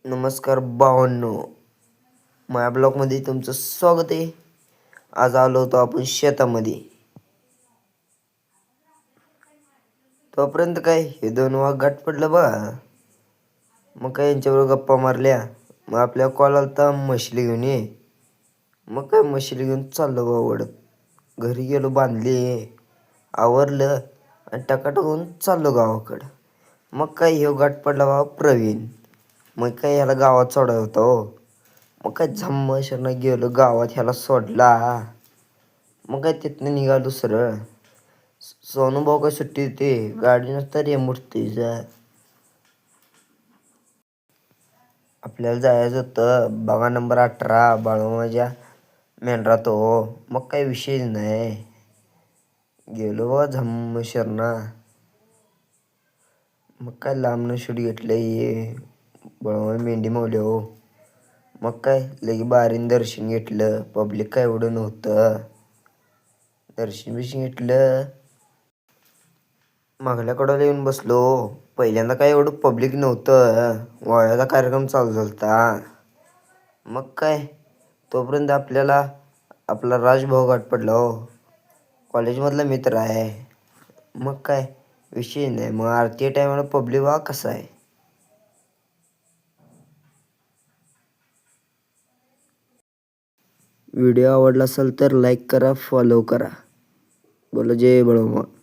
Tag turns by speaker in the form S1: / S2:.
S1: नमस्कार भावांनो, माझ्या ब्लॉगमध्ये तुमचं स्वागत आहे. आज आलो होतो आपण शेतामध्ये. तोपर्यंत काय हे दोन वाघ गाठ पडलं बा. मग काय यांच्याबरोबर गप्पा मारल्या. मग आपल्या कॉल आलता मछली घेऊन ये. मग काय मछली घेऊन चाललो बा ओढत. घरी गेलो, बांधली, आवरलं आणि टकाटकून चाललो गावाकडं. मग काय ह्यो गाठ पडला बा प्रवीण. मग काय ह्याला गावात सोडायला होता हो. मग काय झम्मशनं गेलो गावात, ह्याला सोडला. मग काय तिथनं निघालो सरळ. सोनू भाऊ काय सुट्टी देते, गाडी नसता रेमोट तिचा. आपल्याला जायचं होतं बघा नंबर 18 बाळूमामाच्या मेंढरा तो. मग काही विषय नाही. गेलो बा झम्मशरणा. मग काय लांबनं शूट घेतलं हे बाळूमामा मेंढी मावली हो. मग काय लगे बारीनं दर्शन घेतलं. पब्लिक काय एवढं नव्हतं. दर्शन बिर्शन घेतलं. मागल्या कडेला येऊन बसलो. पहिल्यांदा काय एवढं पब्लिक नव्हतं. वाळ्याचा कार्यक्रम चालू झालता. मग काय तोपर्यंत आपल्याला आपला राजभाऊ गाठ पडला हो. कॉलेजमधला मित्र आहे. मग काय विषय नाही. मग आरती टायमाला पब्लिक बघा कसं आहे. व्हिडिओ आवडला असेल तर लाईक करा, फॉलो करा. बोला जय बाळूमामा.